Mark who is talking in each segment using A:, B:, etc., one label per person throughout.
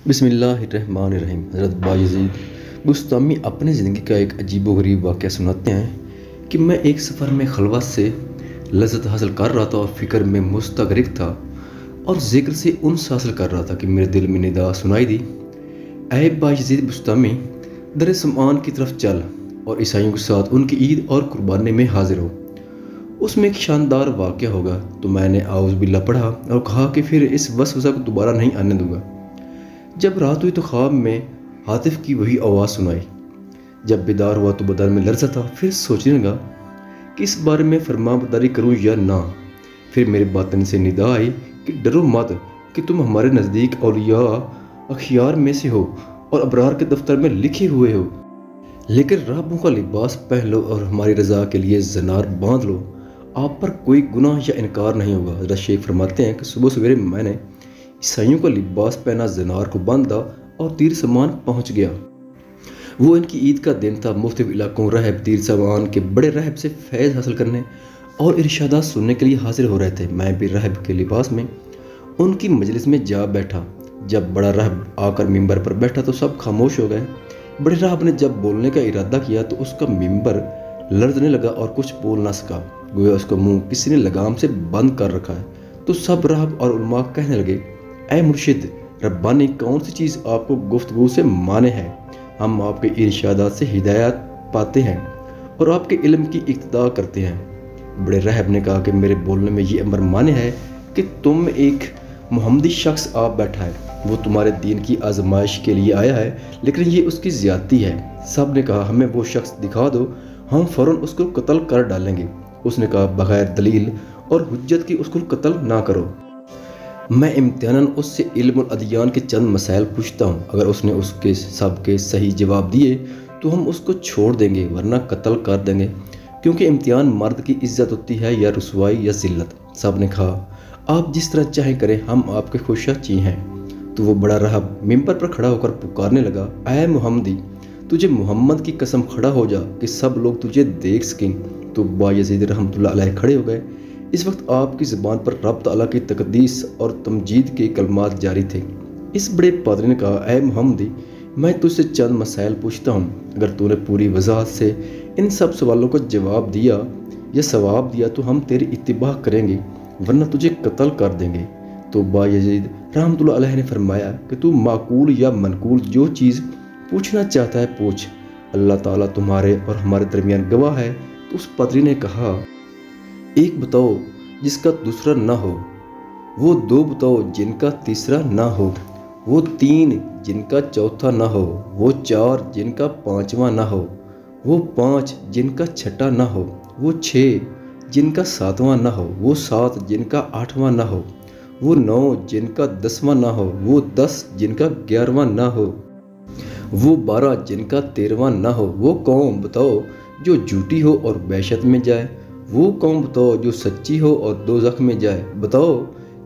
A: بسم اللہ الرحمن الرحیم۔ حضرت بایزید بستامی اپنی زندگی کا ایک عجیب و غریب واقعہ سناتے ہیں کہ میں ایک سفر میں خلوت سے لذت حاصل کر رہا تھا اور فکر میں مستغرق تھا اور ذکر سے انس حاصل کر رہا تھا کہ میرے دل میں ندا سنائی دی، اے بایزید بستامی، در سمعان کی طرف چل اور عیسائیوں کے ساتھ ان کی عید اور قربانی میں حاضر ہو، اس میں ایک شاندار واقعہ ہوگا۔ تو میں نے اعوذ باللہ پڑھا اور کہا کہ پھر اس وسوسہ کو دوبارہ نہیں آنے دوں گا۔ جب رات ہوئی تو خواب میں ہاتف کی وہی آواز سنائی۔ جب بیدار ہوا تو بدن میں لرزہ تھا، پھر سوچنے لگا کہ اس بارے میں فرما برداری کروں یا نہ۔ پھر میرے باطن سے ندا آئی کہ ڈرو مت، کہ تم ہمارے نزدیک اولیاء اخیار میں سے ہو اور ابرار کے دفتر میں لکھے ہوئے ہو، لیکن رابوں کا لباس پہن لو اور ہماری رضا کے لیے زنار باندھ لو، آپ پر کوئی گناہ یا انکار نہیں ہوگا۔ حضرت شیخ فرماتے ہیں کہ صبح سویرے میں نے عیسائیوں کا لباس پہنا، زنار کو باندھا اور تیر سمان پہنچ گیا۔ وہ ان کی عید کا دن تھا۔ مختلف علاقوں رہب تیر سمان کے بڑے رہب سے فیض حاصل کرنے اور ارشادات سننے کے لیے حاضر ہو رہے تھے۔ میں بھی رہب کے لباس میں ان کی مجلس میں جا بیٹھا۔ جب بڑا رہب آ کر ممبر پر بیٹھا تو سب خاموش ہو گئے۔ بڑے رہب نے جب بولنے کا ارادہ کیا تو اس کا ممبر لرزنے لگا اور کچھ بول نہ سکا، گویا اس کا منہ کسی نے لگام سے بند کر رکھا ہے۔ تو سب رہب اور علماء کہنے لگے، اے مرشد ربانی، کون سی چیز آپ کو گفتگو سے مانے ہے؟ ہم آپ کے ارشادات سے ہدایت پاتے ہیں اور آپ کے علم کی اقتدا کرتے ہیں۔ بڑے رہب نے کہا کہ میرے بولنے میں یہ امر مانے ہے کہ تم ایک محمدی شخص آپ بیٹھا ہے، وہ تمہارے دین کی آزمائش کے لیے آیا ہے، لیکن یہ اس کی زیادتی ہے۔ سب نے کہا ہمیں وہ شخص دکھا دو، ہم فوراً اس کو قتل کر ڈالیں گے۔ اس نے کہا بغیر دلیل اور حجت کی اس کو قتل نہ کرو، میں امتحاناً اس سے علم الادیان کے چند مسائل پوچھتا ہوں، اگر اس نے اس کے سب کے صحیح جواب دیے تو ہم اس کو چھوڑ دیں گے، ورنہ قتل کر دیں گے، کیونکہ امتحان مرد کی عزت ہوتی ہے یا رسوائی یا ذلت۔ سب نے کہا آپ جس طرح چاہیں کریں، ہم آپ کے خوشا چی ہیں۔ تو وہ بڑا رہب ممبر پر کھڑا ہو کر پکارنے لگا، اے محمدی، تجھے محمد کی قسم کھڑا ہو جا کہ سب لوگ تجھے دیکھ سکیں۔ تو بایزید رحمۃ اللہ علیہ کھڑے ہو گئے۔ اس وقت آپ کی زبان پر رب تعالیٰ کی تقدیس اور تمجید کے کلمات جاری تھے۔ اس بڑے پادری نے کہا، اے محمدی، میں تجھ سے چند مسائل پوچھتا ہوں، اگر تو نے پوری وضاحت سے ان سب سوالوں کا جواب دیا یا ثواب دیا تو ہم تیری اتباع کریں گے، ورنہ تجھے قتل کر دیں گے۔ تو بایزید رحمۃ اللہ علیہ نے فرمایا کہ تو معقول یا منقول جو چیز پوچھنا چاہتا ہے پوچھ، اللہ تعالیٰ تمہارے اور ہمارے درمیان گواہ ہے۔ تو اس پادری نے کہا، ایک بتاؤ جس کا دوسرا نہ ہو، وہ دو بتاؤ جن کا تیسرا نہ ہو، وہ تین جن کا چوتھا نہ ہو، وہ چار جن کا پانچواں نہ ہو، وہ پانچ جن کا چھٹا نہ ہو، وہ چھ جن کا ساتواں نہ ہو، وہ سات جن کا آٹھواں نہ ہو، وہ نو جن کا 10واں نہ ہو، وہ 10 جن کا 11واں نہ ہو، وہ 12 جن کا 13واں نہ ہو۔ وہ قوم بتاؤ جو جھوٹی ہو اور وحشت میں جائے، وہ قوم بتاؤ جو سچی ہو اور دوزخ میں جائے۔ بتاؤ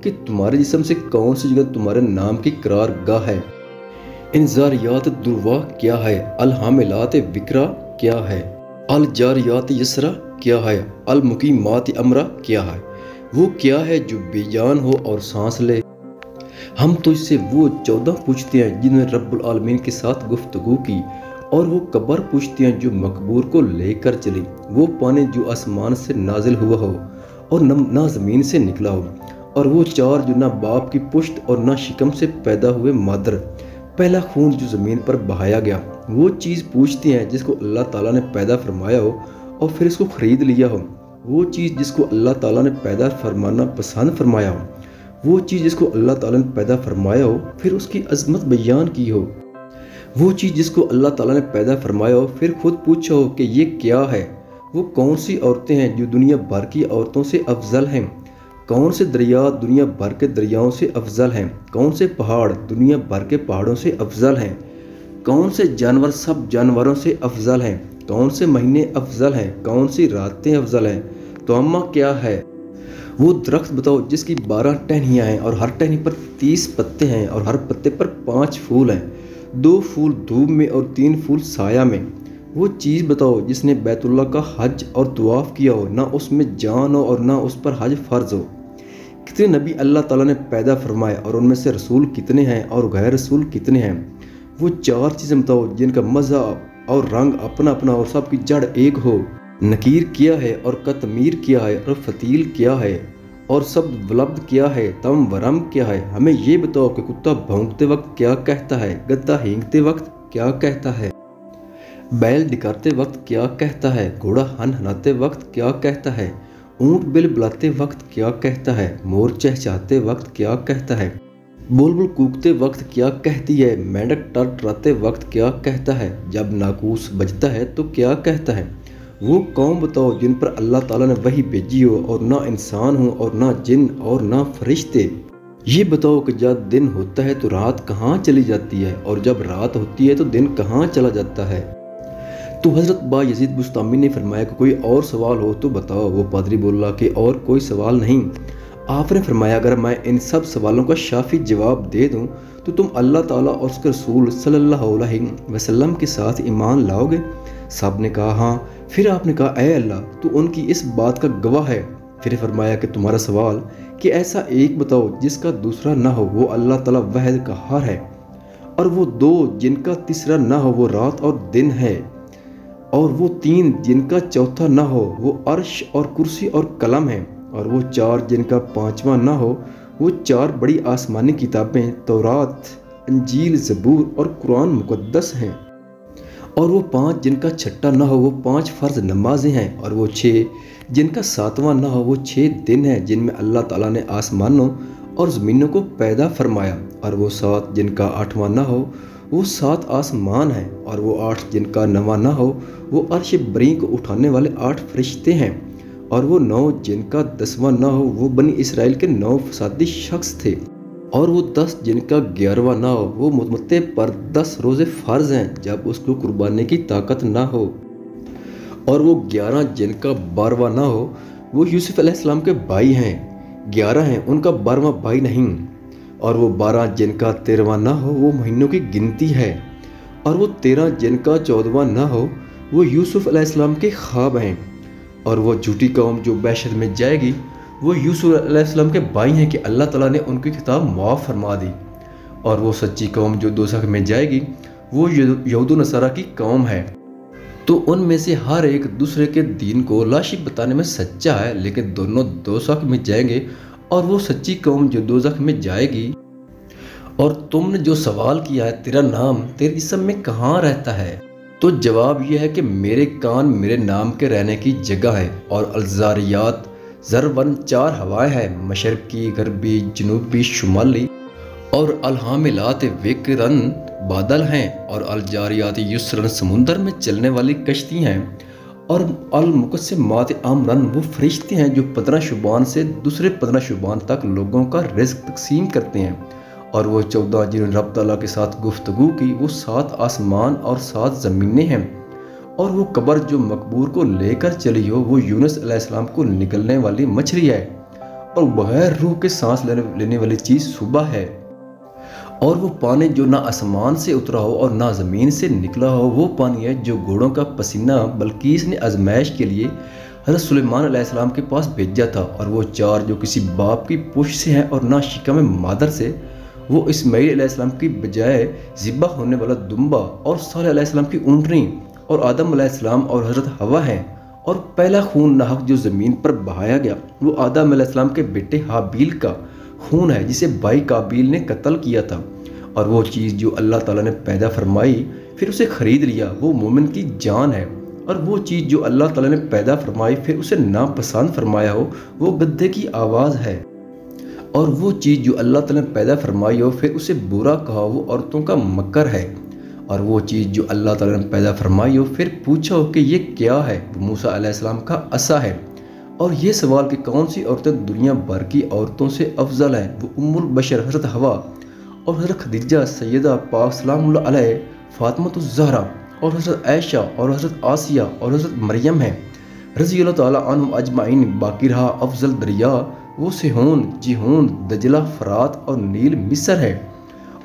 A: کہ تمہارے جسم سے کون سی جگہ تمہارے نام کی قرار گاہ ہے؟ انذاریات درواہ کیا ہے؟ الحاملات وکرا کیا ہے؟ الجاریات یسرا کیا ہے؟ المقیمات امرا کیا ہے؟ وہ کیا ہے جو بے جان ہو اور سانس لے؟ ہم تجھ سے وہ 14 پوچھتے ہیں جنہوں نے رب العالمین کے ساتھ گفتگو کی، اور وہ قبر پوچھتے ہیں جو مقبور کو لے کر چلی، وہ پانی جو آسمان سے نازل ہوا ہو اور نہ زمین سے نکلا ہو، اور وہ چار جو نہ باپ کی پشت اور نہ شکم سے پیدا ہوئے مادر، پہلا خون جو زمین پر بہایا گیا۔ وہ چیز پوچھتے ہیں جس کو اللہ تعالیٰ نے پیدا فرمایا ہو اور پھر اس کو خرید لیا ہو، وہ چیز جس کو اللہ تعالیٰ نے پیدا فرمانا پسند فرمایا ہو، وہ چیز جس کو اللہ تعالیٰ نے پیدا فرمایا ہو پھر اس کی عظمت بیان کی ہو، وہ چیز جس کو اللہ تعالیٰ نے پیدا فرمایا ہو پھر خود پوچھا ہو کہ یہ کیا ہے۔ وہ کون سی عورتیں ہیں جو دنیا بھر کی عورتوں سے افضل ہیں؟ کون سے دریا دنیا بھر کے دریاؤں سے افضل ہیں؟ کون سے پہاڑ دنیا بھر کے پہاڑوں سے افضل ہیں؟ کون سے جانور سب جانوروں سے افضل ہیں؟ کون سے مہینے افضل ہیں؟ کون سی راتیں افضل ہیں؟ تو اما کیا ہے؟ وہ درخت بتاؤ جس کی 12 ٹہنیاں ہیں اور ہر ٹہنی پر 30 پتے ہیں اور ہر پتے پر 5 پھول ہیں، 2 پھول دھوپ میں اور 3 پھول سایہ میں۔ وہ چیز بتاؤ جس نے بیت اللہ کا حج اور طواف کیا ہو، نہ اس میں جان ہو اور نہ اس پر حج فرض ہو۔ کتنے نبی اللہ تعالیٰ نے پیدا فرمائے اور ان میں سے رسول کتنے ہیں اور غیر رسول کتنے ہیں؟ وہ 4 چیزیں بتاؤ جن کا مزہ اور رنگ اپنا اپنا اور سب کی جڑ ایک ہو۔ نکیر کیا ہے اور قطمیر کیا ہے اور فتیل کیا ہے اور سب ولبد کیا ہے، تم ورم کیا ہے؟ ہمیں یہ بتاؤ کہ کتا بھونکتے وقت کیا کہتا ہے، گدھا ہینگتے وقت کیا کہتا ہے، بیل ڈکارتے وقت کیا کہتا ہے، گھوڑا ہنہناتے وقت کیا کہتا ہے، اونٹ بل بلاتے وقت کیا کہتا ہے، مور چہچہاتے وقت کیا کہتا ہے، بلبل کوکتے وقت کیا کہتی ہے، مینڈک ٹرٹراتے وقت کیا کہتا ہے، جب ناقوس بجتا ہے تو کیا کہتا ہے؟ وہ قوم بتاؤ جن پر اللہ تعالیٰ نے وحی بھیجی ہو اور نہ انسان ہو اور نہ جن اور نہ فرشتے۔ یہ بتاؤ کہ جب دن ہوتا ہے تو رات کہاں چلی جاتی ہے اور جب رات ہوتی ہے تو دن کہاں چلا جاتا ہے؟ تو حضرت بایزید بسطامی نے فرمایا کہ کوئی اور سوال ہو تو بتاؤ۔ وہ پادری بولا کہ اور کوئی سوال نہیں۔ آپ نے فرمایا اگر میں ان سب سوالوں کا شافی جواب دے دوں تو تم اللہ تعالیٰ اور اس کے رسول صلی اللہ علیہ وسلم کے ساتھ ایمان لاؤ گے؟ سب نے کہا ہاں۔ پھر آپ نے کہا اے اللہ تو ان کی اس بات کا گواہ ہے۔ پھر فرمایا کہ تمہارا سوال کہ ایسا ایک بتاؤ جس کا دوسرا نہ ہو، وہ اللہ تعالیٰ واحد قہار ہے، اور وہ 2 جن کا تیسرا نہ ہو، وہ رات اور دن ہے، اور وہ 3 جن کا چوتھا نہ ہو، وہ عرش اور کرسی اور قلم ہے، اور وہ 4 جن کا 5واں نہ ہو، وہ 4 بڑی آسمانی کتابیں تورات، انجیل، زبور اور قرآن مقدس ہیں، اور وہ 5 جن کا 6واں نہ ہو، وہ 5 فرض نمازیں ہیں، اور وہ 6 جن کا 7واں نہ ہو، وہ 6 دن ہیں جن میں اللہ تعالیٰ نے آسمانوں اور زمینوں کو پیدا فرمایا، اور وہ 7 جن کا 8واں نہ ہو، وہ 7 آسمان ہیں، اور وہ 8 جن کا 9واں نہ ہو، وہ عرش بری کو اٹھانے والے 8 فرشتے ہیں، اور وہ 9 جن کا 10واں نہ ہو، وہ بنی اسرائیل کے 9 فسادی شخص تھے، اور وہ 10 جن کا 11واں نہ ہو، وہ متمتع پر 10 روزے فرض ہیں جب اس کو قربانے کی طاقت نہ ہو، اور وہ 11 جن کا 12واں نہ ہو، وہ یوسف علیہ السلام کے بھائی ہیں، 11 ہیں ان کا 12واں بھائی نہیں، اور وہ 12 جن کا 13واں نہ ہو، وہ مہینوں کی گنتی ہے، اور وہ 13 جن کا 14واں نہ ہو، وہ یوسف علیہ السلام کے خواب ہیں، اور وہ جھوٹی قوم جو بحشت میں جائے گی وہ یوسف علیہ السلام کے بھائی ہیں کہ اللہ تعالیٰ نے ان کی کتاب معاف فرما دی، اور وہ سچی قوم جو دوزخ میں جائے گی وہ یہود و نصارہ کی قوم ہے۔ تو ان میں سے ہر ایک دوسرے کے دین کو لاشی بتانے میں سچا ہے، لیکن دونوں دوزخ میں جائیں گے، اور وہ سچی قوم جو دوزخ میں جائے گی۔ اور تم نے جو سوال کیا ہے تیرا نام تیرے جسم میں کہاں رہتا ہے، تو جواب یہ ہے کہ میرے کان میرے نام کے رہنے کی جگہ ہے، اور الزاریات ضرباً 4 ہوائیں ہیں، مشرقی، غربی، جنوبی، شمالی، اور الحاملات وقراً بادل ہیں، اور الجاریات یسراً سمندر میں چلنے والی کشتی ہیں، اور المقسمات امراً وہ فرشتے ہیں جو 15 شعبان سے دوسرے 15 شعبان تک لوگوں کا رزق تقسیم کرتے ہیں، اور وہ 14 جنہوں نے رب تعالیٰ کے ساتھ گفتگو کی، وہ 7 آسمان اور 7 زمینیں ہیں، اور وہ قبر جو مقبور کو لے کر چلی ہو، وہ یونس علیہ السلام کو نکلنے والی مچھلی ہے، اور بغیر روح کے سانس لینے والی چیز صبح ہے، اور وہ پانی جو نہ آسمان سے اترا ہو اور نہ زمین سے نکلا ہو، وہ پانی ہے جو گھوڑوں کا پسینہ بلقیس نے آزمائش کے لیے حضرت سلیمان علیہ السلام کے پاس بھیجا تھا، اور وہ 4 جو کسی باپ کی پشت سے ہیں اور نہ شکم مادر سے، وہ اسماعیل علیہ السلام کی بجائے ذبح ہونے والا دمبا، اور صالح علیہ السلام کی اونٹنی، اور آدم علیہ السلام اور حضرت حوا ہیں، اور پہلا خون ناحق جو زمین پر بہایا گیا وہ آدم علیہ السلام کے بیٹے حابیل کا خون ہے جسے بھائی قابیل نے قتل کیا تھا، اور وہ چیز جو اللہ تعالیٰ نے پیدا فرمائی پھر اسے خرید لیا وہ مومن کی جان ہے، اور وہ چیز جو اللہ تعالیٰ نے پیدا فرمائی پھر اسے ناپسند فرمایا ہو وہ گدھے کی آواز ہے، اور وہ چیز جو اللہ تعالیٰ نے پیدا فرمائی ہو پھر اسے برا کہا وہ عورتوں کا مکر ہے، اور وہ چیز جو اللہ تعالیٰ نے پیدا فرمائی ہو پھر پوچھا ہو کہ یہ کیا ہے، وہ موسیٰ علیہ السلام کا عصا ہے، اور یہ سوال کہ کون سی عورتیں دنیا بھر کی عورتوں سے افضل ہیں، وہ ام البشر حضرت حوا اور حضرت خدیجہ سیدہ پاک سلام اللہ علیہ، فاطمۃ الزہرا اور حضرت عائشہ اور حضرت آسیہ اور حضرت مریم ہیں رضی اللہ تعالیٰ عنہم اجمعین۔ باقی رہا افضل دریا وہ سہون، جہون، دجلہ، فرات اور نیل مصر ہے،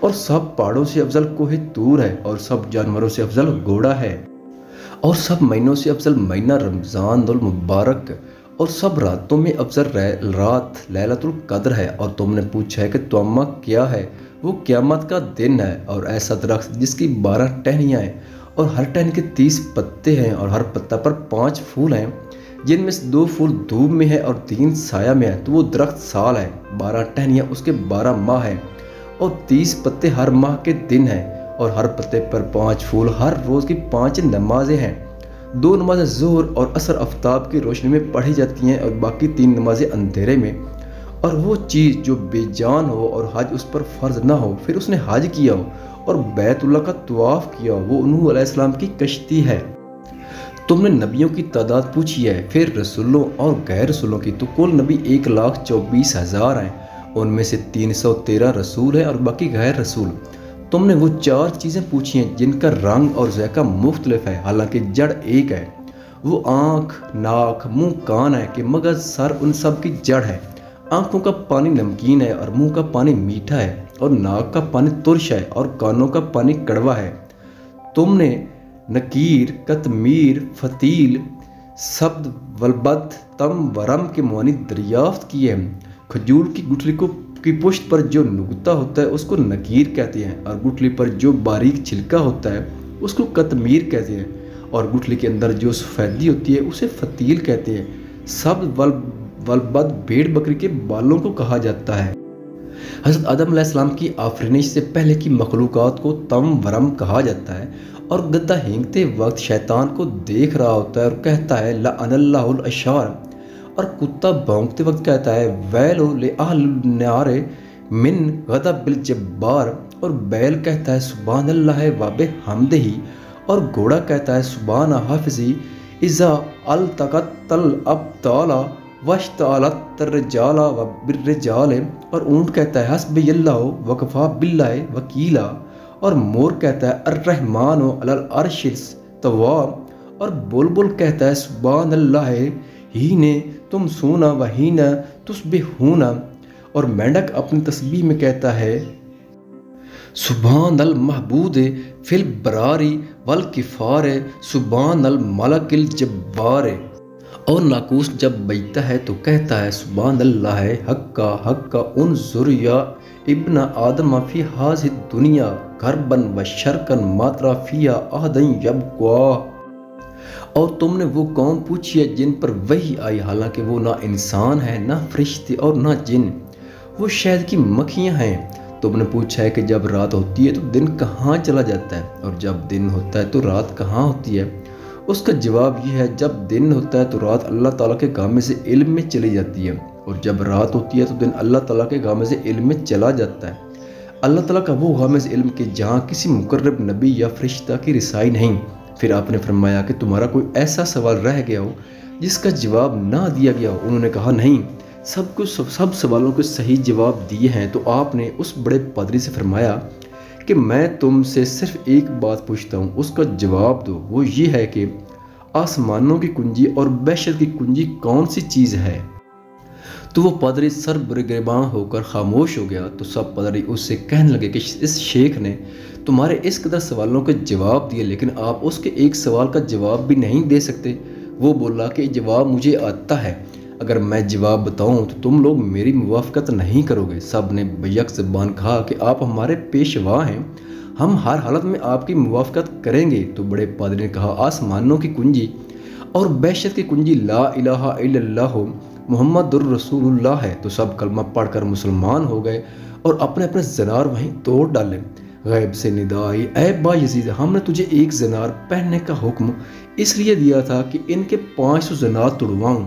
A: اور سب پہاڑوں سے افضل کوہ طور ہے، اور سب جانوروں سے افضل گھوڑا ہے، اور سب مہینوں سے افضل مہینہ رمضان المبارک، اور سب راتوں میں افضل رات لیلۃ القدر ہے، اور تم نے پوچھا ہے کہ توامہ کیا ہے؟ وہ قیامت کا دن ہے، اور ایسا درخت جس کی 12 ٹہنیاں ہیں اور ہر ٹہنی کے 30 پتے ہیں، اور ہر پتا پر 5 پھول ہیں، جن میں سے 2 پھول دھوپ میں ہے اور 3 سایہ میں ہے، تو وہ درخت سال ہے۔ 12 ٹہنیاں اس کے 12 ماہ ہیں، اور 30 پتے ہر ماہ کے دن ہیں، اور ہر پتے پر 5 پھول۔ ہر روز کی 5 نمازیں ہیں، 2 نمازیں ظہر اور عصر آفتاب کی روشنی میں پڑھی جاتی ہیں، اور باقی 3 نمازیں اندھیرے میں۔ اور وہ چیز جو بے جان ہو اور حج اس پر فرض نہ ہو، پھر اس نے حج کیا ہو اور بیت اللہ کا طواف کیا ہو، وہ نوح علیہ السلام کی کشتی ہے۔ تم نے نبیوں کی تعداد پوچھی ہے، پھر رسولوں اور غیر رسولوں کی، تو کل نبی 1,24,000 ہیں، ان میں سے 313 رسول ہیں اور باقی غیر رسول۔ تم نے وہ 4 چیزیں پوچھی ہیں جن کا رنگ اور ذائقہ مختلف ہے، حالانکہ جڑ ایک ہے۔ وہ آنکھ، ناک، منہ، کان ہے کہ مغز، سر ان سب کی جڑ ہے۔ آنکھوں کا پانی نمکین ہے اور منہ کا پانی میٹھا ہے، اور ناک کا پانی ترش ہے اور کانوں کا پانی کڑوا ہے۔ تم نے نکیر، قطمیر، فتیل، سبد، ولبد، تم، ورم کے معانی دریافت کیے ہیں۔ کھجور کی گٹھلی کی پشت پر جو نگتا ہوتا ہے اس کو نکیر کہتے ہیں، اور گٹھلی پر جو باریک چھلکا ہوتا ہے اس کو قطمیر کہتے ہیں، اور گٹھلی کے اندر جو سفیدی ہوتی ہے اسے فتیل کہتے ہیں۔ سبد ولبد بھیڑ بکری کے بالوں کو کہا جاتا ہے۔ حضرت آدم علیہ السلام کی آفرینش سے پہلے کی مخلوقات کو تم، ورم کہا جاتا ہے، اور گدھا ہینگتے وقت شیطان کو دیکھ رہا ہوتا ہے اور کہتا ہے لعن اللہ الاشار، اور کتا بھونکتے وقت کہتا ہے ویل لأہل النار من غضب الجبار، اور بیل کہتا ہے سبحان اللہ وبحمدہ، اور گھوڑا کہتا ہے سبحان حافظی اذا التقط الابطال واشتعلت الرجال بالرجال، اور اونٹ کہتا ہے حسبی اللہ وکفی باللہ وکیلا، اور مور کہتا ہے الرحمن علی العرش استوی، اور بلبل کہتا ہے سبحان اللہ ہین تمسون و ہین تصبحون، اور مینڈک اپنی تسبیح میں کہتا ہے سبحان المحبود فی البرار والکفار سبحان الملک الجبار، اور ناقوس جب بجتا ہے تو کہتا ہے سبحان اللہ حقا انظر یا ابن آدم فی ہذہ الدنیا غربا و شرقا ما تری فیہا احدا یبقی۔ اور تم نے وہ قوم پوچھی ہے جن پر وحی آئی، حالانکہ وہ نہ انسان ہے، نہ فرشتے اور نہ جن، وہ شہد کی مکھیاں ہیں۔ تم نے پوچھا ہے کہ جب رات ہوتی ہے تو دن کہاں چلا جاتا ہے، اور جب دن ہوتا ہے تو رات کہاں ہوتی ہے؟ اس کا جواب یہ ہے جب دن ہوتا ہے تو رات اللہ تعالیٰ کے گامے سے علم میں چلی جاتی ہے، اور جب رات ہوتی ہے تو دن اللہ تعالیٰ کے گامے سے علم میں چلا جاتا ہے۔ اللہ تعالیٰ کا وہ غامض علم کہ جہاں کسی مقرب نبی یا فرشتہ کی رسائی نہیں۔ پھر آپ نے فرمایا کہ تمہارا کوئی ایسا سوال رہ گیا ہو جس کا جواب نہ دیا گیا ہو؟ انہوں نے کہا نہیں، سب سوالوں کے صحیح جواب دیے ہیں۔ تو آپ نے اس بڑے پادری سے فرمایا کہ میں تم سے صرف ایک بات پوچھتا ہوں، اس کا جواب دو، وہ یہ ہے کہ آسمانوں کی کنجی اور بحشر کی کنجی کون سی چیز ہے؟ تو وہ پادری سر برگرباں ہو کر خاموش ہو گیا۔ تو سب پادری اس سے کہنے لگے کہ اس شیخ نے تمہارے اس قدر سوالوں کے جواب دیے، لیکن آپ اس کے ایک سوال کا جواب بھی نہیں دے سکتے۔ وہ بولا کہ جواب مجھے آتا ہے، اگر میں جواب بتاؤں تو تم لوگ میری موافقت نہیں کرو گے۔ سب نے بیک زبان کہا کہ آپ ہمارے پیشوا ہیں، ہم ہر حالت میں آپ کی موافقت کریں گے۔ تو بڑے پادری نے کہا آسمانوں کی کنجی اور بحشر کی کنجی لا الہ الا اللہ محمد الرسول اللہ ہے۔ تو سب کلمہ پڑھ کر مسلمان ہو گئے اور اپنے اپنے زنار وہیں توڑ ڈالے۔ غیب سے ندا آئی اے با یزید، ہم نے تجھے ایک زنار پہننے کا حکم اس لیے دیا تھا کہ ان کے 500 زنار توڑواؤں۔